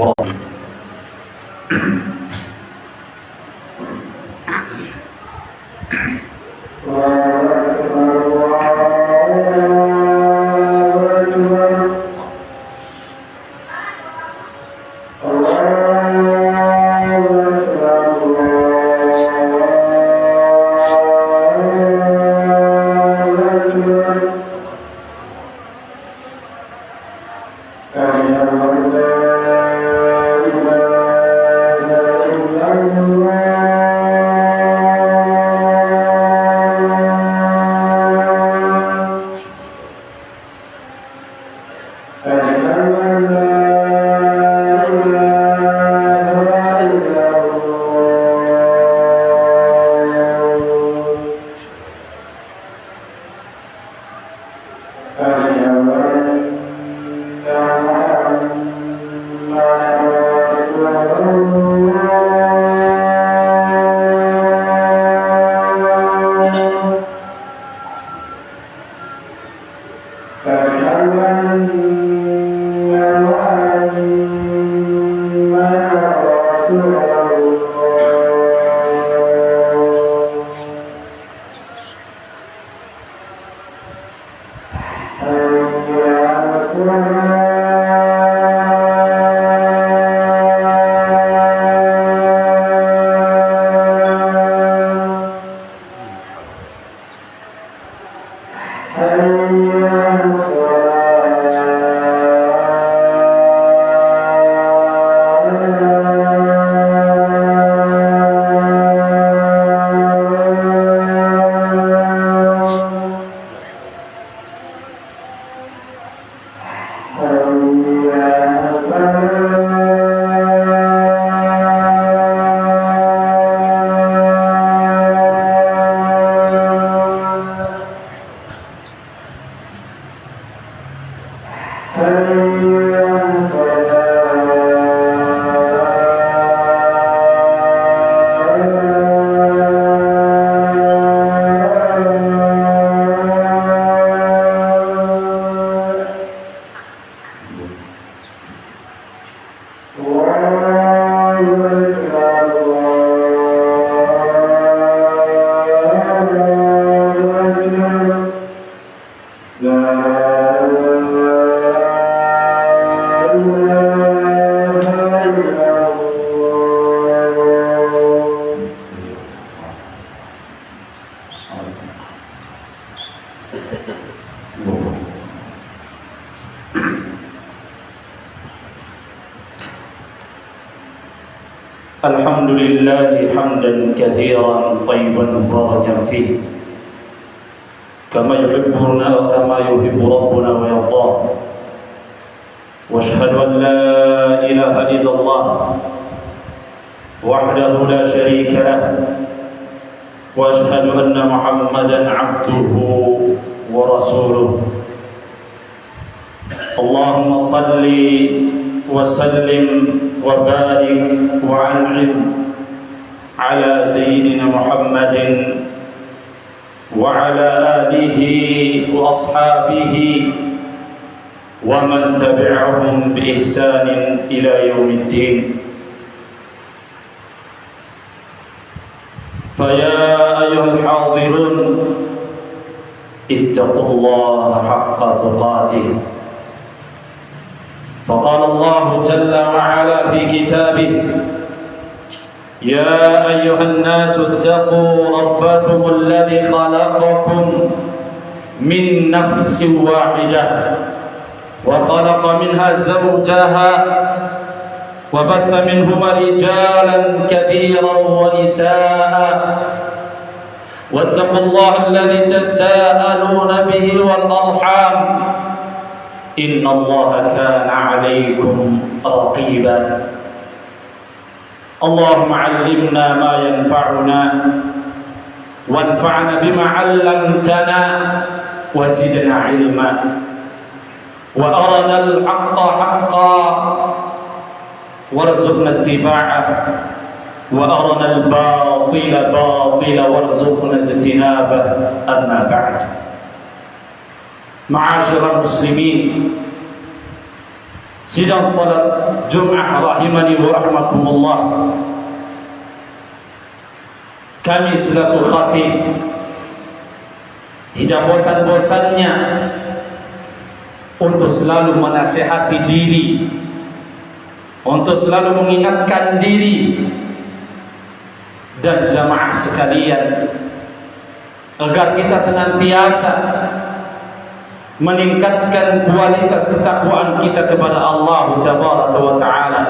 warahmatullahi الحمد لله حمدا كثيرا طيبا مباركا فيه كما يحبنا وكما يحب ربنا ويرضاه واشهد ان لا اله الا الله وحده لا شريك له واشهد ان محمدا عبده ورسوله اللهم صل وسلم وبارك وأنعم على سيدنا محمد وعلى آله وأصحابه ومن تبعهم بإحسان إلى يوم الدين فيا أيها الحاضرون اتقوا الله حق تقاته فقال الله جل وعلا في كتابه يا أيها الناس اتقوا ربكم الذي خلقكم من نفس واحدة وخلق منها زوجها وبث منهما رجالا كثيرا ونساء واتقوا الله الذي تساءلون به والأرحام إن الله كان عليكم رقيبا اللهم علمنا ما ينفعنا وانفعنا بما علمتنا وزدنا علما وأرنا الحق حقا وارزقنا اتباعه وأرنا الباطل باطلا وارزقنا اجتنابه أما بعد معاشر المسلمين sidang salat Jum'ah rahimani wa rahmakumullah. Kami selaku khatib tidak bosan-bosannya untuk selalu menasihati diri, untuk selalu mengingatkan diri dan jamaah sekalian agar kita senantiasa meningkatkan kualitas ketakwaan kita kepada Allah Tabaraka wa Ta'ala.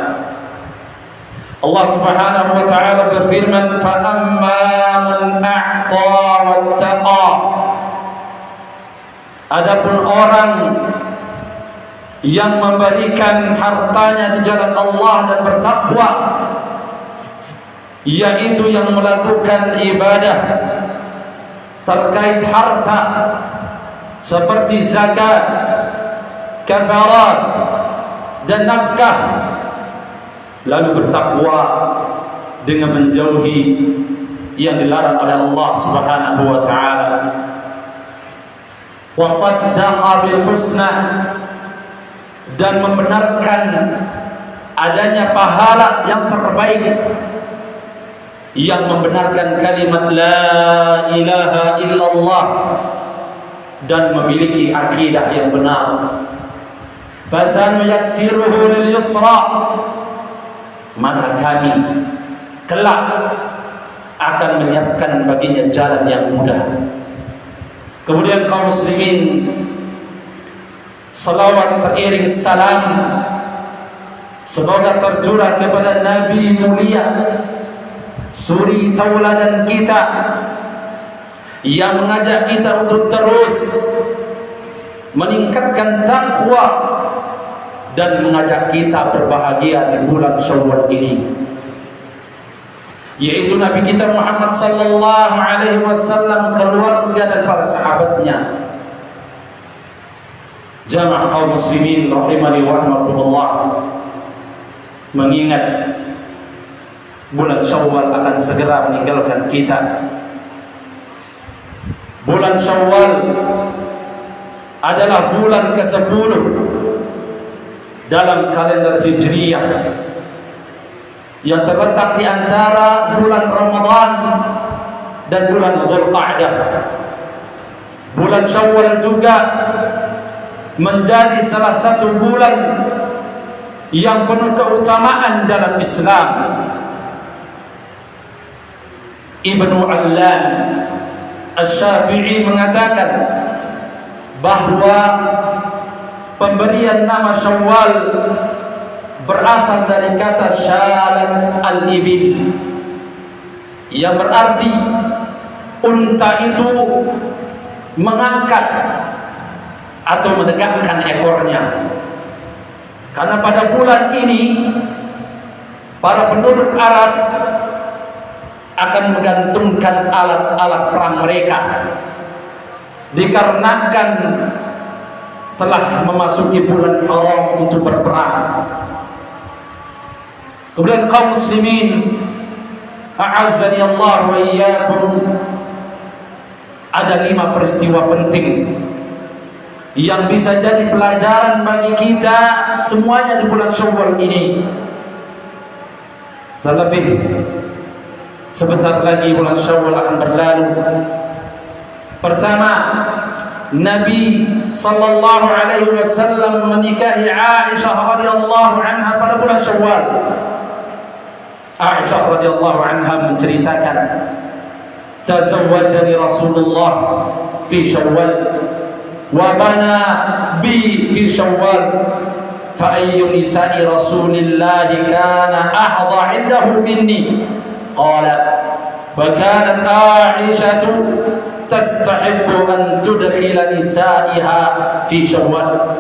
Allah Subhanahu wa Ta'ala berfirman, "Fa amma man a'ta wattaqa." Adapun orang yang memberikan hartanya di jalan Allah dan bertakwa, yaitu yang melakukan ibadah terkait harta seperti zakat, kafarat dan nafkah, lalu bertakwa dengan menjauhi yang dilarang oleh Allah Subhanahu wa Ta'ala. Wa saddaqa bil husna, dan membenarkan adanya pahala yang terbaik, yang membenarkan kalimat la ilaha illallah dan memiliki akidah yang benar. Fasanuyassiruhu lil yusra, maka kami kelak akan menyiapkan baginya jalan yang mudah. Kemudian kaum muslimin, salawat teriring salam semoga tercurah kepada Nabi mulia, suri tauladan kita, yang mengajak kita untuk terus meningkatkan takwa dan mengajak kita berbahagia di bulan Syawal ini, yaitu Nabi kita Muhammad sallallahu alaihi wasallam, keluarga dan para sahabatnya. Jamaah kaum muslimin rahimani wa rahmatullah, mengingat bulan Syawal akan segera meninggalkan kita. Bulan Syawal adalah bulan ke-10 dalam kalender Hijriyah, yang terletak di antara bulan Ramadan dan bulan Dzulqa'dah. Bulan Syawal juga menjadi salah satu bulan yang penuh keutamaan dalam Islam. Ibnu Allan Asy-Syafi'i mengatakan bahwa pemberian nama Syawal berasal dari kata syalat al-ibil, yang berarti unta itu mengangkat atau menegakkan ekornya. Karena pada bulan ini para penduduk Arab akan menggantungkan alat-alat perang mereka, dikarenakan telah memasuki bulan haram untuk berperang. Kemudian kaum muslimin, a'azzani Allah wa iyyakum, ada 5 peristiwa penting yang bisa jadi pelajaran bagi kita semuanya di bulan Syawal ini. Terlebih sebentar lagi bulan Syawal akan berlalu. Pertama, Nabi sallallahu alaihi wasallam menikahi Aisyah radhiyallahu anha pada bulan Syawal. Aisyah radhiyallahu anha menceritakan, tazawwajani Rasulullah fi Syawal wa bana bi fi Syawal, fa ayyu nisa'i Rasulillah kana ahdha 'indahu minni. Qala wa kanat Aisyah tastahibbu an tudkhila nisa'iha fi Syawal.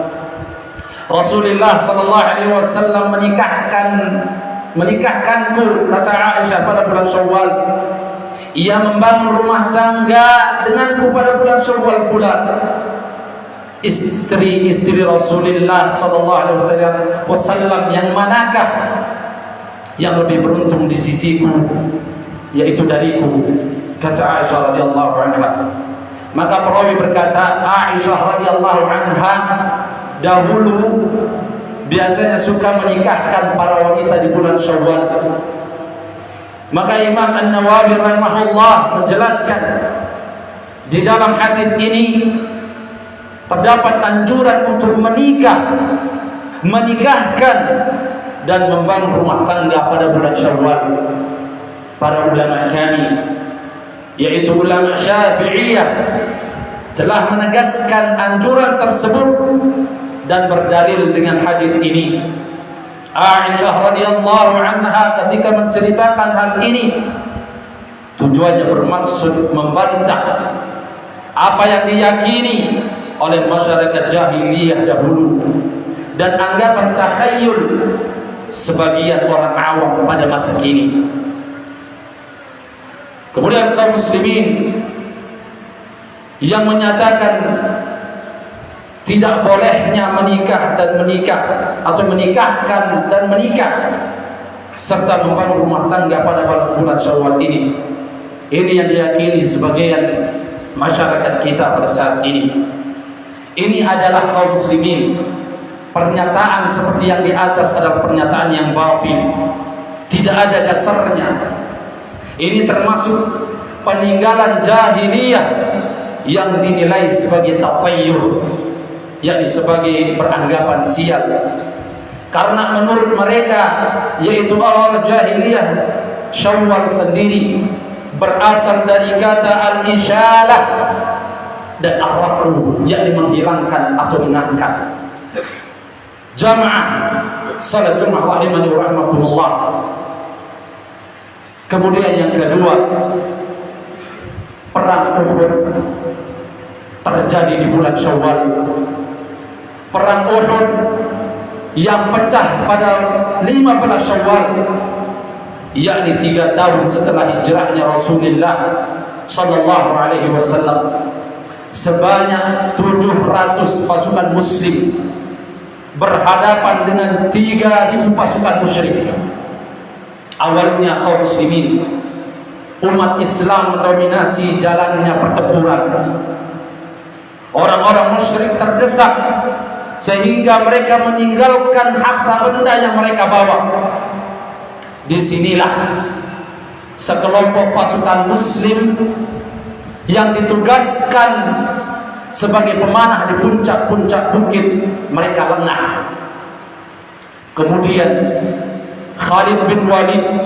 Rasulullah sallallahu alaihi wasallam menikahkanku, kata Aisyah, pada bulan Syawal. Ia membangun rumah tangga denganku pada bulan Syawal pula. Istri-istri Rasulullah sallallahu alaihi wasallam yang manakah yang lebih beruntung di sisiku, yaitu dariku, kata Aisyah radhiyallahu anha. Maka perawi berkata, Aisyah radhiyallahu anha dahulu biasanya suka menikahkan para wanita di bulan Syawal. Maka Imam An-Nawawi rahimahullah menjelaskan di dalam hadis ini terdapat anjuran untuk menikahkan dan membangun rumah tangga pada bulan Syawal. Para ulama kami, yaitu ulama Syafi'iyah, telah menegaskan anjuran tersebut dan berdalil dengan hadis ini. Aisyah radhiyallahu anha ketika menceritakan hal ini, tujuannya bermaksud membantah apa yang diyakini oleh masyarakat jahiliyah dahulu dan anggapan takhayul sebagian orang awam pada masa kini. Kemudian kaum muslimin yang menyatakan tidak bolehnya menikah dan menikah atau menikahkan dan menikah serta membangun rumah tangga pada bulan Syawal ini yang diyakini sebagian masyarakat kita pada saat ini. Ini adalah kaum muslimin, pernyataan seperti yang di atas adalah pernyataan yang batil, tidak ada dasarnya. Ini termasuk peninggalan jahiliyah yang dinilai sebagai tafayyur, yakni sebagai beranggapan sial. Karena menurut mereka, yaitu orang jahiliyah, Syawal sendiri berasal dari kata al-isyalah dan ar-raf'u, yakni menghilangkan atau mengangkat. Jamaah salat Jumat rahimani wa rahmatullah. Kemudian yang kedua, perang Uhud terjadi di bulan Syawal. Perang Uhud yang pecah pada 15 Syawal, yakni 3 tahun setelah hijrahnya Rasulullah sallallahu alaihi wasallam. Sebanyak 700 pasukan muslim berhadapan dengan 3.000 pasukan musyrik. Awalnya kaum muslimin, umat Islam mendominasi jalannya pertempuran. Orang-orang musyrik terdesak sehingga mereka meninggalkan harta benda yang mereka bawa. Disinilah sekelompok pasukan muslim yang ditugaskan sebagai pemanah di puncak-puncak bukit mereka lengah. Kemudian Khalid bin Walid,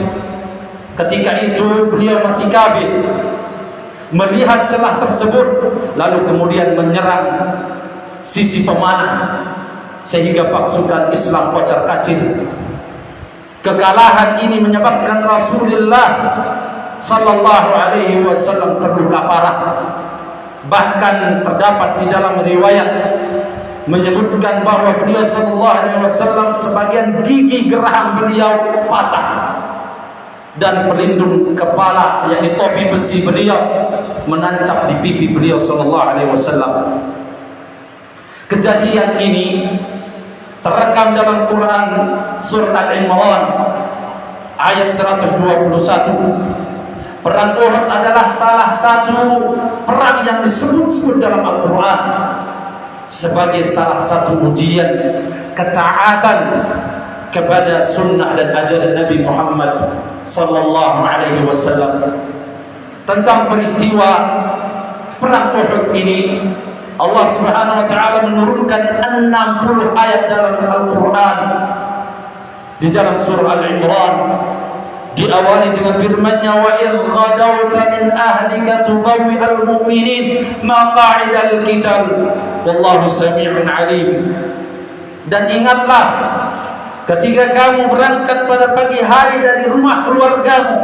ketika itu beliau masih kafir, melihat celah tersebut lalu kemudian menyerang sisi pemanah sehingga pasukan Islam kocar-kacir. Kekalahan ini menyebabkan Rasulullah sallallahu alaihi wasallam terluka parah. Bahkan terdapat di dalam riwayat menyebutkan bahwa beliau sallallahu alaihi wasallam sebagian gigi geraham beliau patah dan pelindung kepala yakni topi besi beliau menancap di pipi beliau sallallahu alaihi wasallam. Kejadian ini terekam dalam Quran surat Al-Imran ayat 121. Perang Uhud adalah salah satu perang yang disebut-sebut dalam Al-Quran sebagai salah satu ujian ketaatan kepada sunnah dan ajaran Nabi Muhammad sallallahu alaihi wasallam. Tentang peristiwa perang Uhud ini, Allah Subhanahu wa taala menurunkan 60 ayat dalam Al-Quran di dalam surah Al-Imran. Diawali dengan firman-Nya, wa idh ghadawta min ahlika tubawwi'al mu'minin maqa'idal qital wallahu samii'un 'alim. Dan ingatlah ketika kamu berangkat pada pagi hari dari rumah keluargamu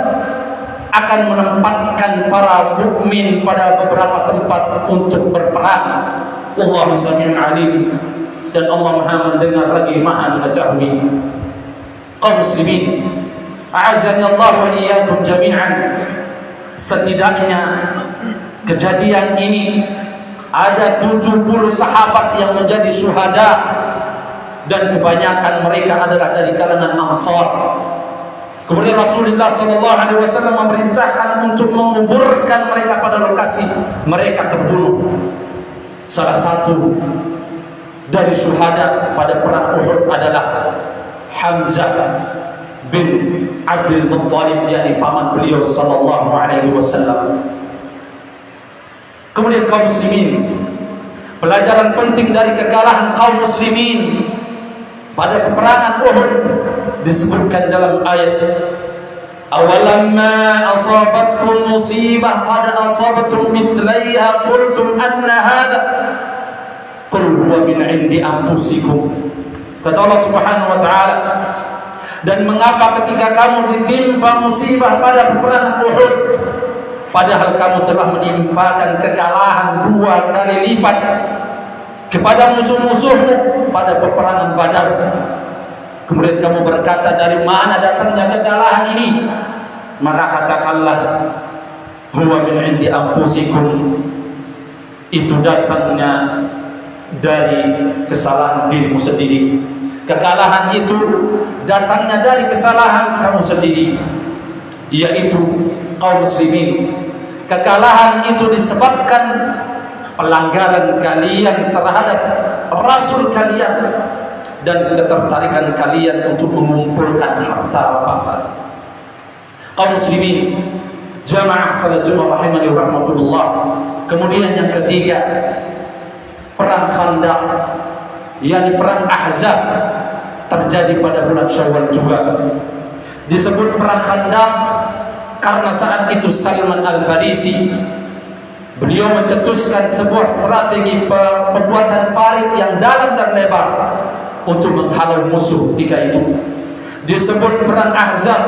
akan menempatkan para mukmin pada beberapa tempat untuk berperang. Wallahu samii'un 'alim. Dan Allah Maha mendengar lagi Maha mengetahui. Kaum muslimin, a'azzani Allah wa iyyakum jami'an. Setidaknya kejadian ini ada 70 sahabat yang menjadi syuhada dan kebanyakan mereka adalah dari kalangan Ansar. Kemudian Rasulullah sallallahu alaihi wasallam memerintahkan untuk menguburkan mereka pada lokasi mereka terbunuh. Salah satu dari syuhada pada perang Uhud adalah Hamzah bin Abdul Muttalib, yakni paman beliau sallallahu alaihi wasallam. Kemudian kaum muslimin, pelajaran penting dari kekalahan kaum muslimin pada peperangan Uhud disebutkan dalam ayat, awalamma asabatkum musibah qad asabtum mithlaiha qultum anna hadha qul huwa min indi anfusikum. Kata Allah Subhanahu wa taala, dan mengapa ketika kamu ditimpa musibah pada peperangan Uhud, padahal kamu telah menimpakan kekalahan 2 kali lipat kepada musuh-musuhmu pada peperangan Badar. Kemudian kamu berkata, dari mana datangnya kekalahan ini? Maka katakanlah, huwa min indi anfusikum, itu datangnya dari kesalahan dirimu sendiri. Kekalahan itu datangnya dari kesalahan kamu sendiri, yaitu kaum muslimin. Kekalahan itu disebabkan pelanggaran kalian terhadap Rasul kalian dan ketertarikan kalian untuk mengumpulkan harta rampasan. Kaum muslimin, jamaah salat Jumat rahimani wa rahmatullah. Kemudian yang ketiga, perang Khandaq, yakni perang Ahzab, terjadi pada bulan Syawal juga. Disebut perang Khandaq karena saat itu Salman Al-Farisi, beliau mencetuskan sebuah strategi pembuatan parit yang dalam dan lebar untuk menghalau musuh ketika itu. Disebut perang Ahzab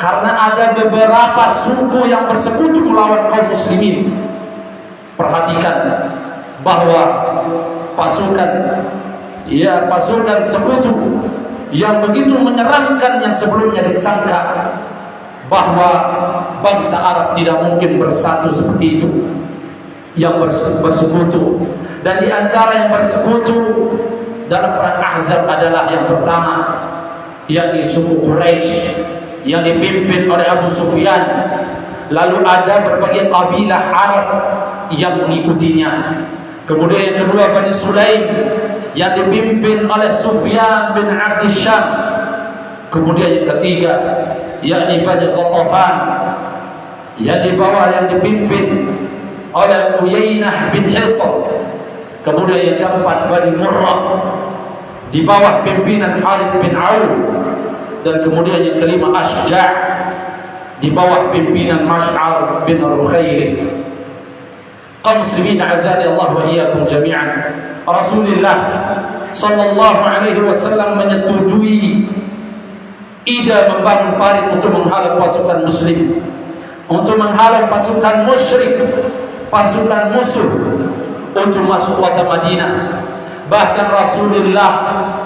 karena ada beberapa suku yang bersekutu melawan kaum muslimin. Perhatikan bahwa pasukan sekutu yang begitu menyeramkan yang sebelumnya disangka bahwa bangsa Arab tidak mungkin bersatu seperti itu, yang bersekutu. Dan di antara yang bersekutu dalam perang Ahzab adalah yang pertama, yakni suku Quraisy yang dipimpin oleh Abu Sufyan. Lalu ada berbagai kabilah Arab yang mengikutinya. Kemudian yang kedua, Bani Sulaim yang dipimpin oleh Sufyan bin Abdi Syams. Kemudian yang ketiga, yakni Bani Qatafan yang di bawah yang dipimpin oleh Uyainah bin Hisn. Kemudian yang keempat, Bani Murrah di bawah pimpinan Harith bin Auf. Dan kemudian yang kelima, Ashja' di bawah pimpinan Mash'ar bin Rukhairi. Kaum muslimin azani Allah wa iyyakum jami'an, Rasulullah sallallahu alaihi wasallam menyetujui ide membangun parit untuk menghalau pasukan muslim, untuk menghalau pasukan musyrik, pasukan musuh untuk masuk kota Madinah. Bahkan Rasulullah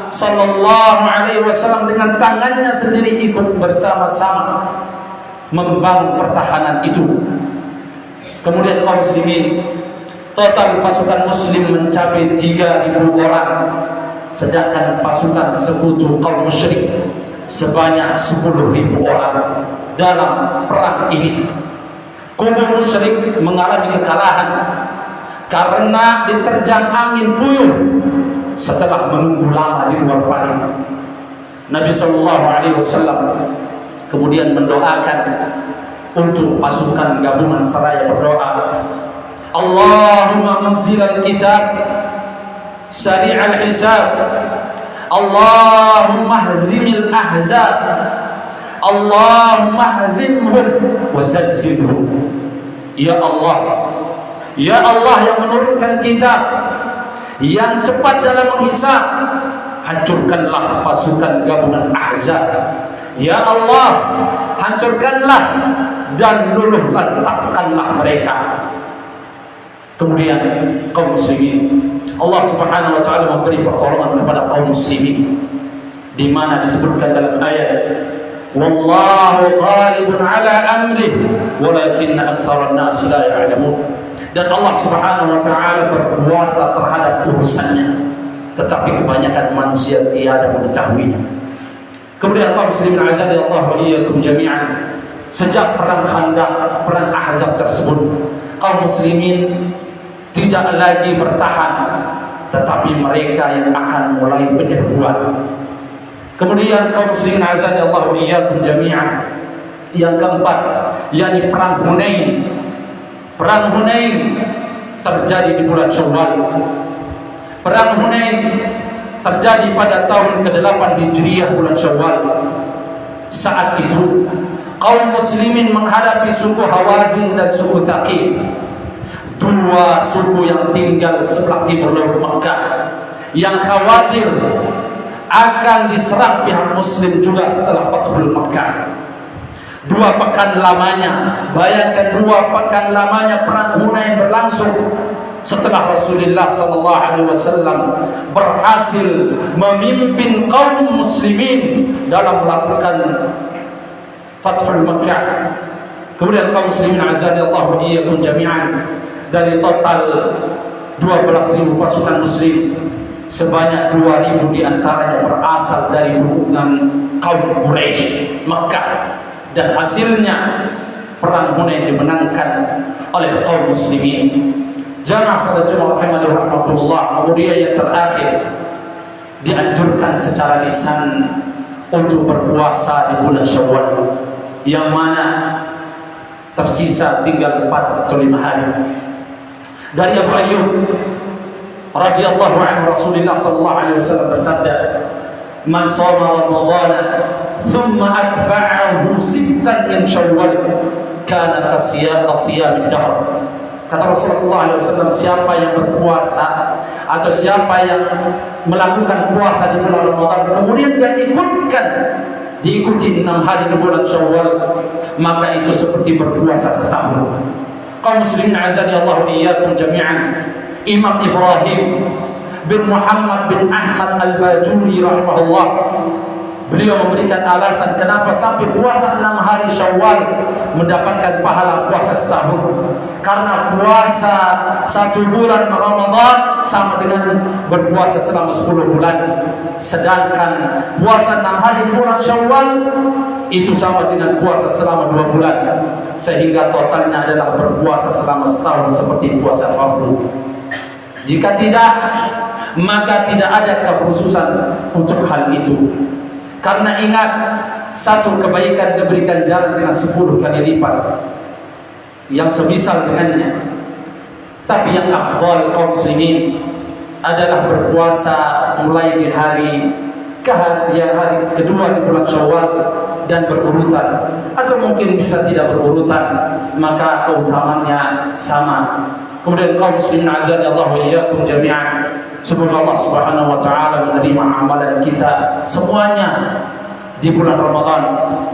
sallallahu alaihi wasallam dengan tangannya sendiri ikut bersama-sama membangun pertahanan itu. Kemudian kaum muslimin, total pasukan muslim mencapai 3.000 orang, sedangkan pasukan sekutu kaum musyrik sebanyak 10.000 orang dalam perang ini. Kubu musyrik mengalami kekalahan karena diterjang angin puyuh setelah menunggu lama di luar parit. Nabi sallallahu alaihi wasallam kemudian mendoakan untuk pasukan gabungan seraya berdoa, Allahumma munzilal kitab sari'al hisab, Allahumma hazimil ahzab, Allahumma hazimhum wa zalzilhum. Ya Allah, ya Allah yang menurunkan kitab, yang cepat dalam menghisab, hancurkanlah pasukan gabungan Ahzab. Ya Allah, hancurkanlah dan luluh lantakkanlah mereka. Kemudian kaum muslimin, Allah Subhanahu wa taala memberi pertolongan kepada kaum muslimin, di mana disebutkan dalam ayat, wallahu ghalibun ala amrih walakinna aktsaran nas la ya'lamun. Dan Allah Subhanahu wa taala berkuasa terhadap urusannya, tetapi kebanyakan manusia tiada mengetahuinya. Kemudian kaum muslimin azza wa iyyakum jami'an, sejak perang Khandaq, perang Ahzab tersebut, kaum muslimin tidak lagi bertahan, tetapi mereka yang akan mulai penyerbuan. Kemudian kaum muslimin azza wa jalla iyyakum jami'an. Yang keempat, yakni perang Hunain. Perang Hunain terjadi di bulan Syawal. Perang Hunain terjadi pada tahun ke-8 Hijriah bulan Syawal. Saat itu kaum muslimin menghadapi suku Hawazin dan suku Thaqif, dua suku yang tinggal sebelah timur laut Makkah, yang khawatir akan diserang pihak muslim juga setelah Fathul Makkah. 2 pekan lamanya, bayangkan 2 pekan lamanya perang Hunain berlangsung setelah Rasulullah SAW berhasil memimpin kaum muslimin dalam melakukan Fathul Makkah. Kemudian kaum muslimin azanillahu wa iyyakum jami'an, dari total 12.000 pasukan muslim, sebanyak 2.000 diantaranya berasal dari hubungan kaum Quraisy Makkah. Dan hasilnya perang Hunain dimenangkan oleh kaum muslimin. Jamaah salat Jumat rahimahullah. Kemudian yang terakhir, dianjurkan secara lisan untuk berpuasa di bulan Syawal, yang mana tersisa tinggal 4 atau 5 hari. Dari Abu Ayyub radhiyallahu anhu, Rasulullah sallallahu alaihi wasallam bersabda, "Man shoma Ramadhana thumma atba'ahu 6 min Syawal kana kasiyam dahr." Kata Rasulullah SAW, siapa yang berpuasa atau siapa yang melakukan puasa di bulan Ramadan kemudian dia diikuti 6 hari di bulan Syawal, maka itu seperti berpuasa setahun. Kaum muslimin azani Allah iyyakum jami'an. Imam Ibrahim bin Muhammad bin Ahmad Al-Bajuri rahimahullah, beliau memberikan alasan kenapa sampai puasa 6 hari Syawal mendapatkan pahala puasa setahun. Karena puasa 1 bulan Ramadan sama dengan berpuasa selama 10 bulan. Sedangkan puasa 6 hari bulan Syawal itu sama dengan puasa selama 2 bulan. Sehingga totalnya adalah berpuasa selama setahun seperti puasa fardu. Jika tidak, maka tidak ada kekhususan untuk hal itu. Karena ingat, satu kebaikan diberikan jalan dengan 10 kali lipat yang semisal dengannya. Tapi yang afdal kaum muslimin adalah berpuasa mulai di hari kedua di bulan Syawal dan berurutan, atau mungkin bisa tidak berurutan, maka keutamaannya sama. Kemudian kaum muslimin azza wa iyyakum jami'an, semoga Allah Subhanahu wa taala menerima amalan kita semuanya di bulan Ramadan.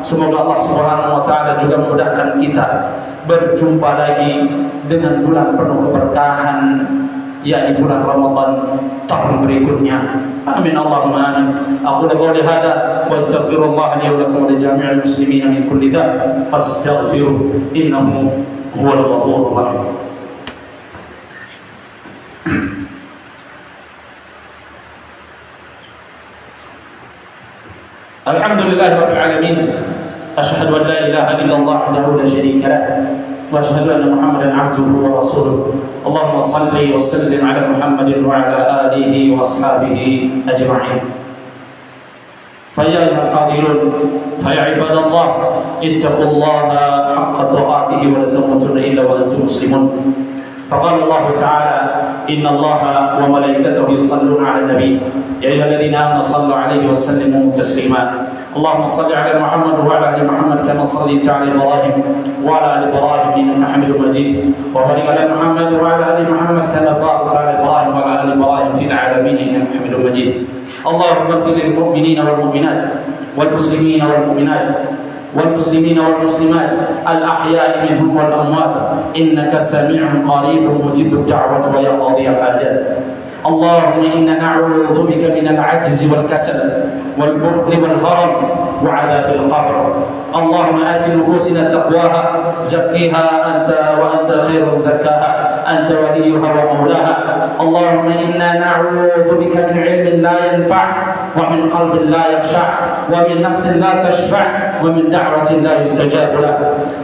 Semoga Allah Subhanahu wa taala juga memudahkan kita berjumpa lagi dengan bulan penuh keberkahan, yakni bulan Ramadan tahun berikutnya. Amin Allahumma amin. Aku qouli hada wa astaghfirullah li wa lakum wa li jami'il muslimin min kulli dhanb fastaghfiruh innahu huwal ghafurur rahim. Alhamdulillahirabbil alamin. Asyhadu an la ilaha illallah wahdahu la syarika lah wa asyhadu anna Muhammadan abduhu wa rasuluh. Allahumma shalli wa sallim ala Muhammadin wa ala alihi wa ashabihi ajma'in. Faya ayyuhal hadirun, faya ibadallah, ittaqullaha haqqa tuqatih wa la tamutunna illa wa antum muslimun. فقال الله تعالى إن الله وملائكته يصلون على النبي يا أيها الذين آمنوا صلوا عليه وسلموا تسليما. اللهم صل على محمد وعلى آل محمد كما صليت على إبراهيم وعلى آل إبراهيم إنك حميد مجيد، وبارك على محمد وعلى آل محمد كما باركت على إبراهيم وعلى آل إبراهيم في العالمين إنك حميد مجيد. اللهم اغفر للمؤمنين والمؤمنات والمسلمين والمؤمنات والمسلمين والمسلمات الأحياء منهم والأموات إنك سميع قريب مجيب الدعوة ويا قاضي الحاجات. اللهم إنا نعوذ بك من العجز والكسل والبخل والهرم وعذاب القبر. اللهم آت نفوسنا تقواها زكيها أنت وأنت خير من زكاها أنت وليها ومولاها. اللهم إنا نعوذ بك من علم لا ينفع ومن قلب لا يخشع ومن نفس لا تشبع ومن دعوة لا يستجاب له.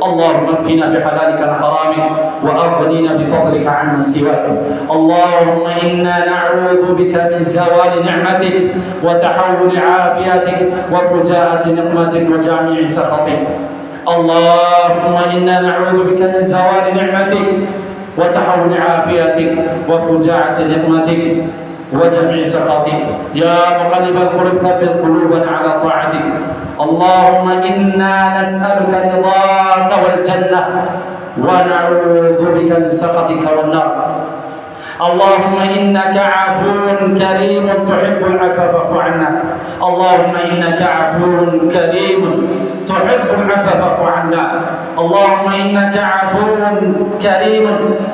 اللهم اكفنا بحلالك عن حرامك وأغننا بفضلك عمن سواك. اللهم إنا نعوذ بك من زوال نعمتك وتحول عافيتك وفجاءة نقمتك وجميع سخطك. اللهم إنا نعوذ بك من زوال نعمتك وتحول عافيتك وفجاءة نقمتك وجميع سخطك. يا مقلب القلوب ثبت قلوبنا على طاعتك. اللهم إنا نسألك رضاك والجنة ونعوذ بك من سخطك والنار. اللهم إنك عفو كريم تحب العفو فاعف عنا. اللهم إنك عفو كريم تحب العفو فاعف عنا. اللهم إنك عفو كريم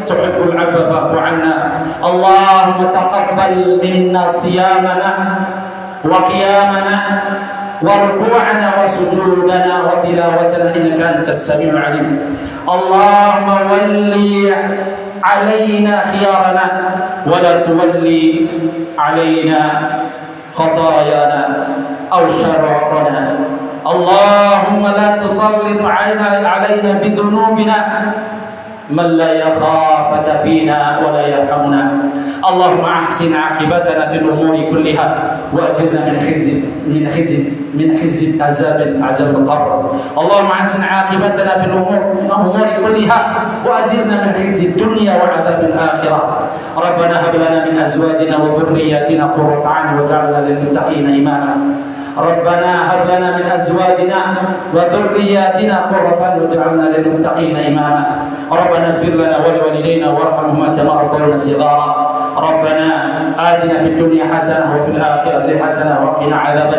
تحب العفو فاعف عنا. اللهم تقبل منا صيامنا وقيامنا وركوعنا وسجودنا وتلاوتنا إنك أنت السميع العليم. اللهم ولي علينا خيارنا ولا تولي علينا خطايانا أو شرارنا. اللهم لا تسلط علينا بذنوبنا من لا يخافك فينا ولا يرحمنا. اللهم أحسن عاقبتنا في الأمور كلها وأجرنا من خزي عذاب القبر. اللهم أحسن عاقبتنا في الأمور كلها وأجرنا من خزي الدنيا وعذاب الآخرة. ربنا هب لنا من أزواجنا وذرياتنا قرة أعين واجعلنا للمتقين إماما. ربنا هب لنا من أزواجنا وذرياتنا قرة أعين واجعلنا للمتقين إماما. ربنا اغفر لنا ولوالدينا وارحمهما كما ربونا صغارا. ربنا آتنا في الدنيا حسنة وفي الآخرة حسنة وقنا عذاب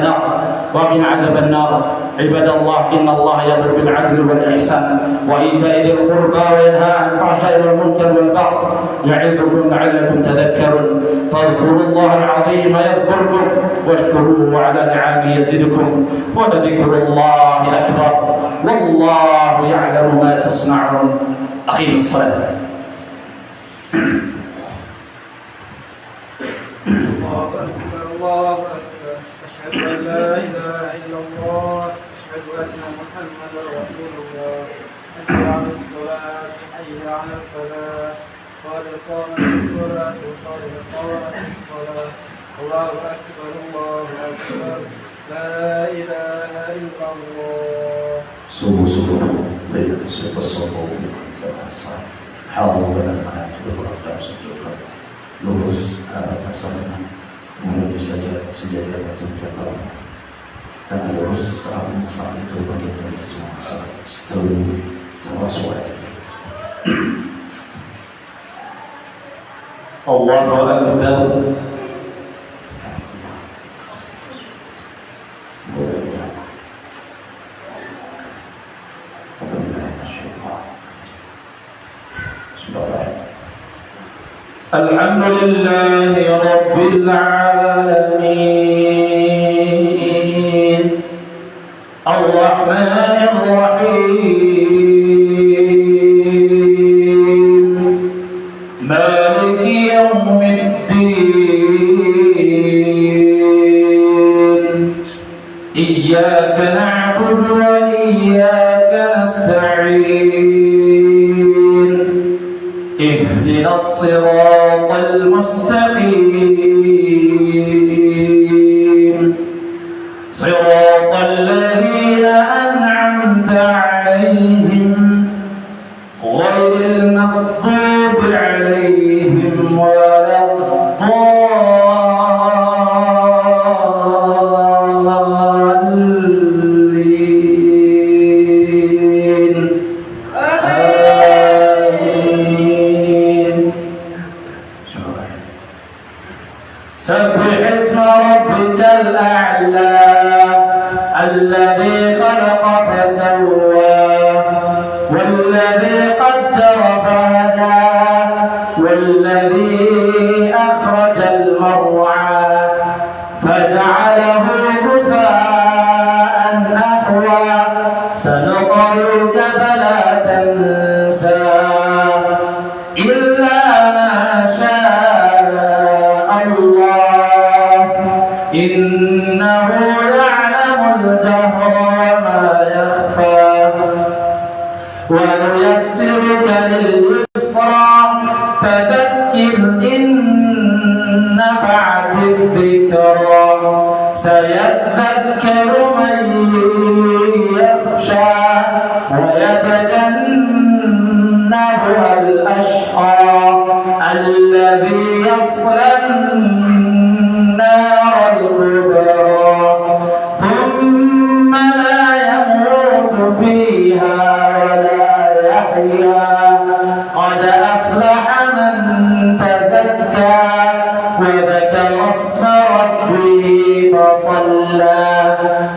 النار. عباد الله إن الله يأمر بالعدل والإحسان وإيتاء ذي القربى وينهى عن الفحشاء والمنكر والبغي يعظكم لعلكم تذكرون. فاذكروا الله العظيم يذكركم واشكروه على نعمه يزدكم ولذكر الله أكبر والله يعلم ما تصنعون. أقيموا الصلاة. الله أكبر. أشهد أن لا إله إلا الله. أشهد أن محمدا رسول الله. حي على الصلاة حي على الفلاح قد قامت الصلاة قد قامت الصلاة. الله أكبر الله أكبر. لا إله إلا الله. سووا صفوفكم فإن تسوية الصفوف تبع الصلاة. حاضروا بنا المناكب والأقدام سجودا. lurus arah safna, kemudian sejadi batu belakang. Karena lurus arah saf itu bagian dari semua salat. Setelah terus wajib. Allahu Akbar. Alhamdulillahi Rabbil Alamin Ar-Rahmanir Rahim Maliki Yawmiddin Iyyaka na'budu wa iyyaka nasta'in Ihdina as-siratal mustaqim Siratal ladzina an'amta 'alaihim ghairil maghdubi 'alaihim waladdallin. سبح اسم ربك الأعلى الذي خلق فسوى والذي قدر فهدى والذي أخرج المرعى فجعله غثاء أحوى سنقرئك فلا تنسى إلا إنه يعلم الجهر وما يخفى ونيسرك لليسرى فذكر إن نفعت الذكرى سيذكر من يخشى ويتجنبها الأشقى الذي يصلى النار الكبرى ثم لا يموت فيها ولا يحيا قد أفلح من تزكى وذكر اسم ربه فصلى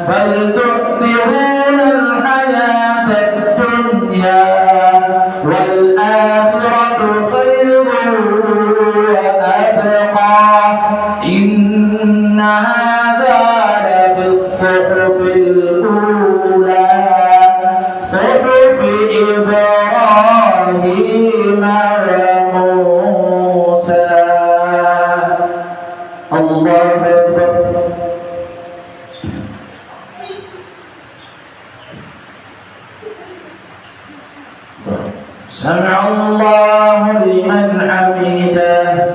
بل تؤثرون الحياة الدنيا والآخرة خير وأبقى إن هذا لفي الصحف الأولى صحف إبراهيم وموسى. الله أكبر. سمع الله لمن حمده.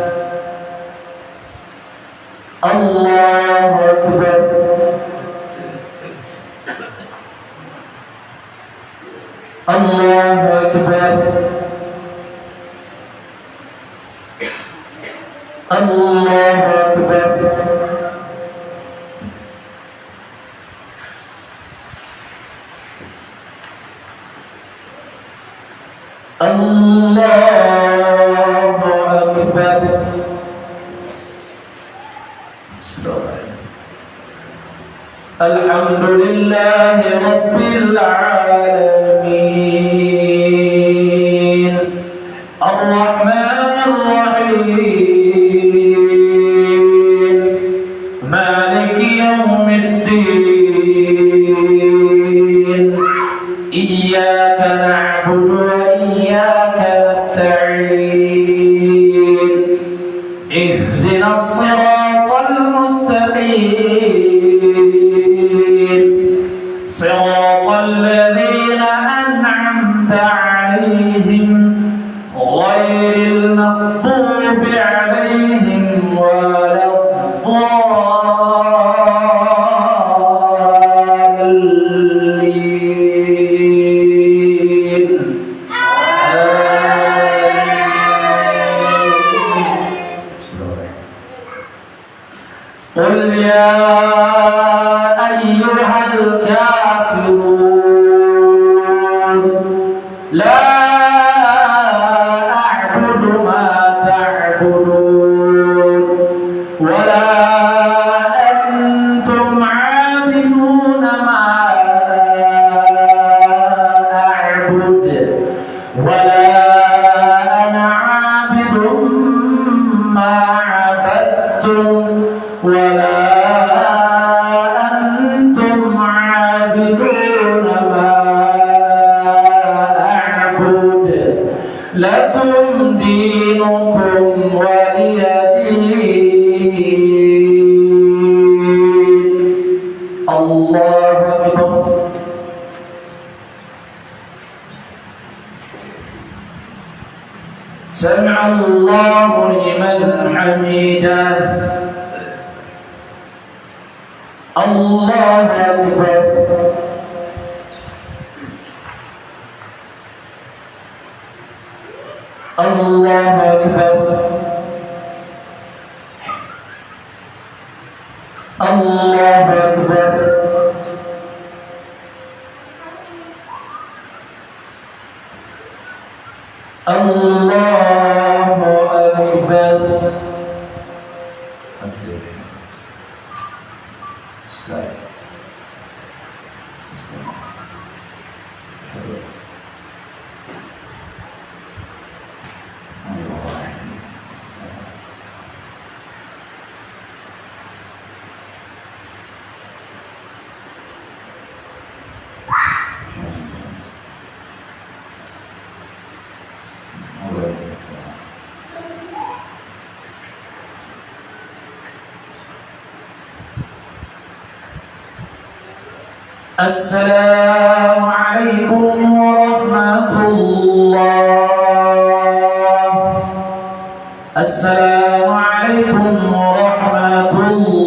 الله أكبر. الله أكبر. الله أكبر. الله أكبر. الحمد لله رب العالمين الرحمن الرحيم مالك يوم الدين إياك نعبد وإياك نستعين اهدنا الصراط المستقيم صراط الذين أنعمت عليهم غير المغضوب عليهم ولا الضالين. قل يا أيها الكافرون لا أعبد ما تعبدون ولا أنتم عابدون ما أعبد ولا أنا عابد ما عبدتم ولا أنتم عابدون ما أعبد لكم دينكم ولي دين. الله أكبر. سمع الله لمن حمده. الله أكبر. الله أكبر. الله أكبر. الله أكبر. Assalamualaikum warahmatullah. Assalamualaikum warahmatullah.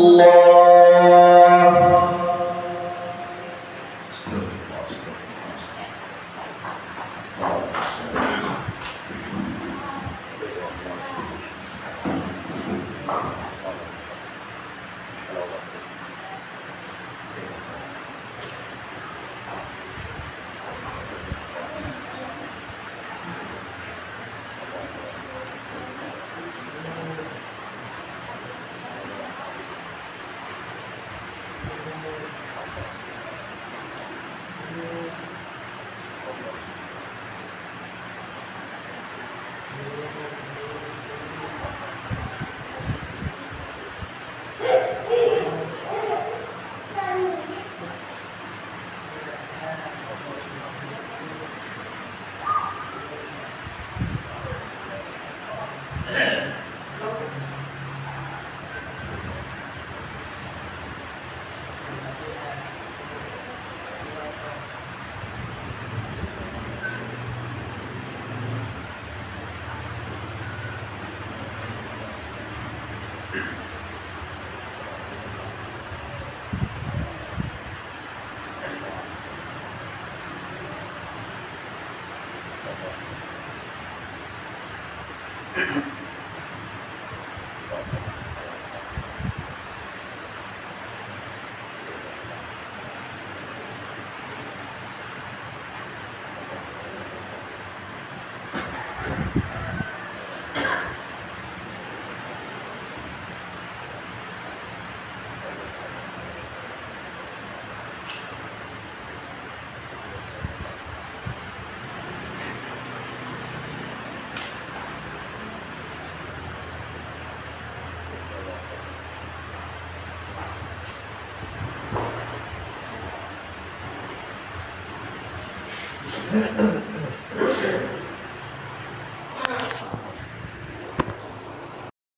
Ahem.